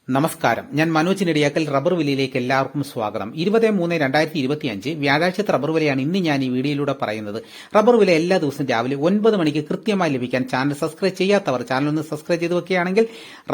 നമസ്കാരം. ഞാൻ മനോജ് നെടിയാക്കൽ. റബ്ബർ വിലയിലേക്ക് എല്ലാവർക്കും സ്വാഗതം. 20/3/2025 വ്യാഴാഴ്ചത്തെ റബ്ബർ വിലയാണ് ഇന്ന് ഞാൻ ഈ വീഡിയോയിലൂടെ പറയുന്നത്. റബ്ബർ വില എല്ലാ ദിവസവും രാവിലെ 9 മണിക്ക് കൃത്യമായി ലഭിക്കാൻ ചാനൽ സബ്സ്ക്രൈബ് ചെയ്യാത്തവർ ചാനൽ ഒന്ന് സബ്സ്ക്രൈബ് ചെയ്ത് വെക്കുകയാണെങ്കിൽ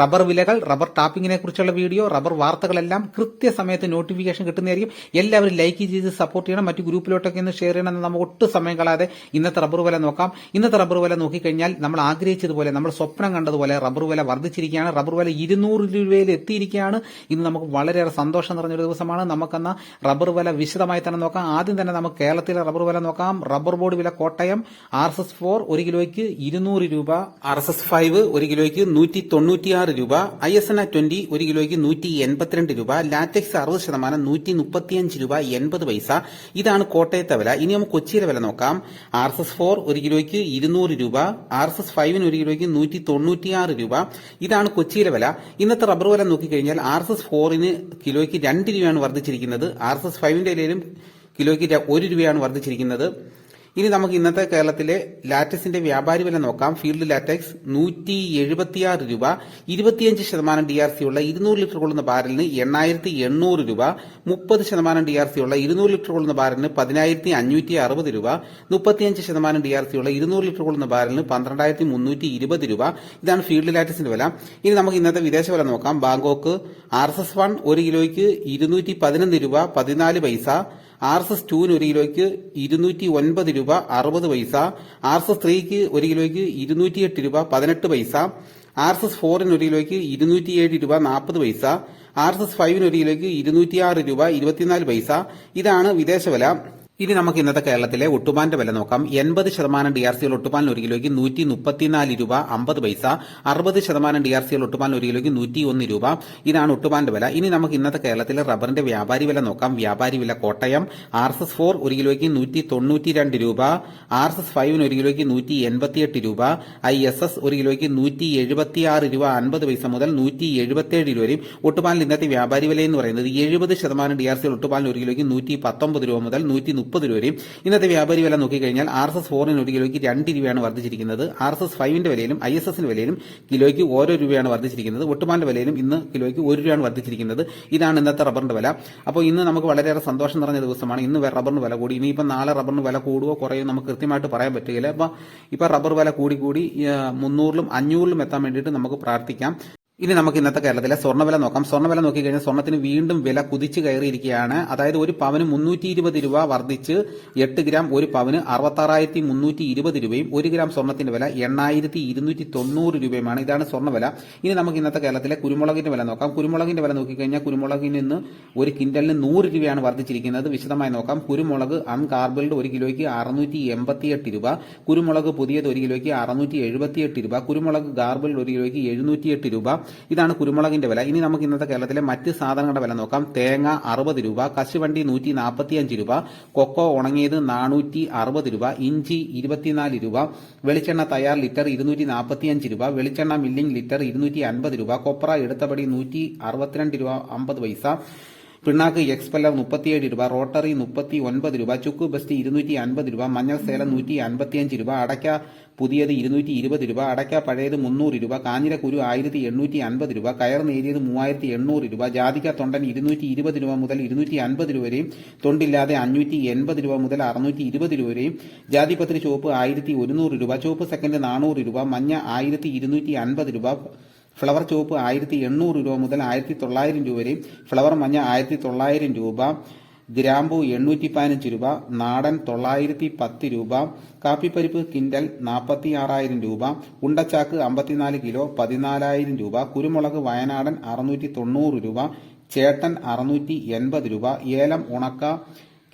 റബ്ബർ വിലകൾ, റബ്ബർ ടാപ്പിങ്ങിനെ കുറിച്ചുള്ള വീഡിയോ, റബ്ബർ വാർത്തകളെല്ലാം കൃത്യസമയത്ത് നോട്ടിഫിക്കേഷൻ കിട്ടുന്നതായിരിക്കും. എല്ലാവരും ലൈക്ക് ചെയ്ത് സപ്പോർട്ട് ചെയ്യണം. മറ്റു ഗ്രൂപ്പിലോട്ടൊക്കെ ഒന്ന് ഷെയർ ചെയ്യണം. നമുക്ക് ഒട്ടും സമയം കളയാതെ ഇന്നത്തെ റബ്ബർ വില നോക്കാം. ഇന്നത്തെ റബ്ബർ വില നോക്കിക്കഴിഞ്ഞാൽ നമ്മൾ ആഗ്രഹിച്ചതുപോലെ, നമ്മൾ സ്വപ്നം കണ്ടതുപോലെ റബ്ബർ വില വർദ്ധിച്ചിരിക്കുകയാണ്. റബ്ബർ വില 200 രൂപയിൽ എത്തിയിരിക്കുകയാണ്. ഇന്ന് നമുക്ക് വളരെയേറെ സന്തോഷം നിറഞ്ഞൊരു ദിവസമാണ്. നമുക്കെന്ന റബ്ബർ വില വിശദമായി തന്നെ നോക്കാം. ആദ്യം തന്നെ നമുക്ക് കേരളത്തിലെ റബ്ബർ വില നോക്കാം. റബ്ബർ ബോർഡ് വില കോട്ടയം RSS4 1 കിലോയ്ക്ക് 200 രൂപ, RSS5 1 കിലോയ്ക്ക് 196 രൂപ, ISNA20 1 കിലോയ്ക്ക് 182 രൂപ, ലാറ്റക്സ് 60% 135 രൂപ 80 പൈസ. ഇതാണ് കോട്ടയത്തെ വില. ഇനി നമുക്ക് കൊച്ചിയിലെ വില നോക്കാം. RSS4 1 കിലോയ്ക്ക് 200 രൂപ, RSS5 1 കിലോയ്ക്ക് 196 രൂപ. ഇതാണ് കൊച്ചിയിലെ വില. ഇന്നത്തെ റബ്ബർ വില നോക്കിക്കഴിഞ്ഞാൽ RSS4 കിലോയ്ക്ക് 2 രൂപയാണ് വർദ്ധിച്ചിരിക്കുന്നത്. RSS5 കിലോയ്ക്ക് 1 രൂപയാണ് വർദ്ധിച്ചിരിക്കുന്നത്. ഇനി നമുക്ക് ഇന്നത്തെ കേരളത്തിലെ ലാറ്റക്സിന്റെ വ്യാപാരി വില നോക്കാം. ഫീൽഡ് ലാറ്റക്സ് 176 രൂപ, 25% DRC ഉള്ള 200 ലിറ്റർ കൊള്ളുന്ന ബാരലിന് 8800 രൂപ, 30% DRC ഉള്ള 200 ലിറ്റർ കൊള്ളുന്ന ബാരലിന് 10560 രൂപ, 35% DRC ഉള്ള 200 ലിറ്റർ കൊള്ളുന്ന ബാരലിന് 12320 രൂപ. ഇതാണ് ഫീൽഡ് ലാറ്റക്സിന്റെ വില. ഇനി നമുക്ക് ഇന്നത്തെ വിദേശ വില നോക്കാം. ബാങ്കോക്ക് RSS1 1 കിലോയ്ക്ക് 211 രൂപ 14 പൈസ, RSS2 1 കിലോയ്ക്ക് 209 രൂപ 60 പൈസ, RSS3 1 കിലോയ്ക്ക് 208 രൂപ 18 പൈസ, RSS4 1 കിലോയ്ക്ക് 207 രൂപ 40 പൈസ, RSS5 1 കിലോയ്ക്ക് 206 രൂപ 24 പൈസ. ഇതാണ് വിദേശ വില. ഇനി നമുക്ക് ഇന്നത്തെ കേരളത്തിലെ ഒട്ടുപാലിന്റെ വില നോക്കാം. 80% DRC ഉള്ള ഒട്ടുപാലിന് 1 കിലോയ്ക്ക് 134 രൂപ 50 പൈസ, 60% DRC ഉള്ള ഒട്ടുപാലിന് 1 കിലോയ്ക്ക് 101 രൂപ. ഇതാണ് ഒട്ടുപാലിന്റെ വില. ഇനി നമുക്ക് ഇന്നത്തെ കേരളത്തിലെ റബ്ബറിന്റെ വ്യാപാരി വില നോക്കാം. വ്യാപാരി വില കോട്ടയം RSS4 1 കിലോയ്ക്ക് 192 രൂപ, RSS5 1 കിലോയ്ക്ക് 188 രൂപ, ISS 1 കിലോയ്ക്ക് 176 രൂപ 50 പൈസ മുതൽ 177 രൂപ വരെയും. ഒട്ടുപാലിന്റെ ഇന്നത്തെ വ്യാപാരി വില എന്ന് പറയുന്നത് 70% DRC ഉള്ള ഒട്ടുപാലിന് 1 കിലോയ്ക്ക് 119 രൂപ മുതൽ 130 രൂപയും. ഇന്നത്തെ വ്യാപാരി വില നോക്കിക്കഴിഞ്ഞാൽ RSS4 1 കിലോയ്ക്ക് 2 രൂപയാണ് വർദ്ധിച്ചിരിക്കുന്നത്. RSS5 വിലയിലും ISS വിലയിലും കിലോയ്ക്ക് ഓരോ രൂപയാണ് വർദ്ധിച്ചിരിക്കുന്നത്. ഒട്ടുപാലിന്റെ വിലയിലും ഇന്ന് കിലോയ്ക്ക് 1 രൂപയാണ് വർദ്ധിച്ചിരിക്കുന്നത്. ഇതാണ് ഇന്നത്തെ റബ്ബറിന്റെ വില. അപ്പോൾ ഇന്ന് നമുക്ക് വളരെയേറെ സന്തോഷം നിറഞ്ഞ ദിവസമാണ്. ഇന്ന് റബ്ബറിന് വില കൂടി. ഇനിയിപ്പോൾ നാളെ റബ്ബറിന് വില കൂടുവോ കുറയോ നമുക്ക് കൃത്യമായിട്ട് പറയാൻ പറ്റുകയില്ല. ഇപ്പൊ റബ്ബർ വില കൂടി 300-ലും 500-ലും എത്താൻ വേണ്ടിയിട്ട് നമുക്ക് പ്രാർത്ഥിക്കാം. ഇനി നമുക്ക് ഇന്നത്തെ കേരളത്തിലെ സ്വർണ്ണവില നോക്കാം. സ്വർണ്ണവില നോക്കിക്കഴിഞ്ഞാൽ സ്വർണ്ണത്തിന് വീണ്ടും വില കുതിച്ചു കയറിയിരിക്കുകയാണ്. അതായത് ഒരു പവന് 320 രൂപ വർദ്ധിച്ച് 8 ഗ്രാം ഒരു പവന് 66,320 രൂപയും 1 ഗ്രാം സ്വർണ്ണത്തിന്റെ വില 8,290 രൂപയുമാണ്. ഇതാണ് സ്വർണ്ണവില. ഇനി നമുക്ക് ഇന്നത്തെ കേരളത്തിലെ കുരുമുളകിന്റെ വില നോക്കാം. കുരുമുളകിന്റെ വില നോക്കിക്കഴിഞ്ഞാൽ കുരുമുളകിന് ഇന്ന് ഒരു ക്വിന്റലിന് 100 രൂപയാണ് വർദ്ധിച്ചിരിക്കുന്നത്. വിശദമായി നോക്കാം. കുരുമുളക് അൺകാർബിൾഡ് 1 കിലോയ്ക്ക് 688 രൂപ, കുരുമുളക് പുതിയത് 1 കിലോയ്ക്ക് 678 രൂപ, കുരുമുളക് ഗാർബിൾഡ് 1 കിലോയ്ക്ക് 708 രൂപ. ഇതാണ് കുരുമുളകിന്റെ വില. ഇനി നമുക്ക് ഇന്നത്തെ കേരളത്തിലെ മറ്റ് സാധനങ്ങളുടെ വില നോക്കാം. തേങ്ങ 60 രൂപ, കശുവണ്ടി 145 രൂപ, കൊക്കോ ഉണങ്ങിയത് 460 രൂപ, ഇഞ്ചി 24 രൂപ, വെളിച്ചെണ്ണ തയ്യാർ ലിറ്റർ 245 രൂപ, വെളിച്ചെണ്ണ മില്ലിംഗ് ലിറ്റർ 250 രൂപ, കൊപ്ര എടുത്തപടി 162 രൂപ 50 പൈസ, പിണ്ണാക്ക് എക്സ്പെല്ലർ 37 രൂപ, റോട്ടറി 39 രൂപ, ചുക്ക് ബെസ്റ്റ് 250 രൂപ, മഞ്ഞൾ സേലം 155 രൂപ, അടയ്ക്ക പുതിയത് 220 രൂപ, അടയ്ക്ക പഴയത് 300 രൂപ, കാഞ്ഞിരക്കുരു 1850 രൂപ, കയർ നേരിയത് 3800 രൂപ, ജാതിക്ക തൊണ്ടൻ 220 രൂപ മുതൽ 250 രൂപ വരെയും, തൊണ്ടില്ലാതെ 580 രൂപ മുതൽ 620 രൂപ വരെയും, ജാതിപത്രി ചുവപ്പ് 1100 രൂപ, ചുവപ്പ് സെക്കൻഡ് 400 രൂപ, മഞ്ഞ 1250 രൂപ, ഫ്ലവർ ചുവപ്പ് 1800 രൂപ മുതൽ 1900 രൂപ വരെയും, ഫ്ലവർ മഞ്ഞ 1900 രൂപ, ഗ്രാമ്പു 815 രൂപ, നാടൻ 910 രൂപ, കാപ്പിപ്പരിപ്പ് കിൻഡൽ 46,000 രൂപ, ഉണ്ടച്ചാക്ക് 54 കിലോ 14,000 രൂപ, കുരുമുളക് വയനാടൻ 690 രൂപ, ചേട്ടൻ 680 രൂപ, ഏലം ഉണക്ക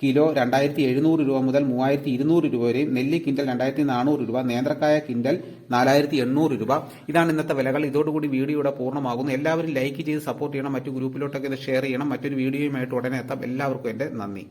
കിലോ 2,700 രൂപ മുതൽ 3,200 രൂപ വരെയും, നെല്ലി കിൻഡൽ 2,400 രൂപ, നേന്ത്രക്കായ കിൻഡൽ 4,800 രൂപ. ഇതാണ് ഇന്നത്തെ വിലകൾ. ഇതോടുകൂടി വീഡിയോയുടെ പൂർണ്ണമാകുന്നു. എല്ലാവരും ലൈക്ക് ചെയ്ത് സപ്പോർട്ട് ചെയ്യണം. മറ്റു ഗ്രൂപ്പിലോട്ടൊക്കെ ഇത് ഷെയർ ചെയ്യണം. മറ്റൊരു വീഡിയോയുമായിട്ട് ഉടനെ എത്താം. എല്ലാവർക്കും എന്റെ നന്ദി.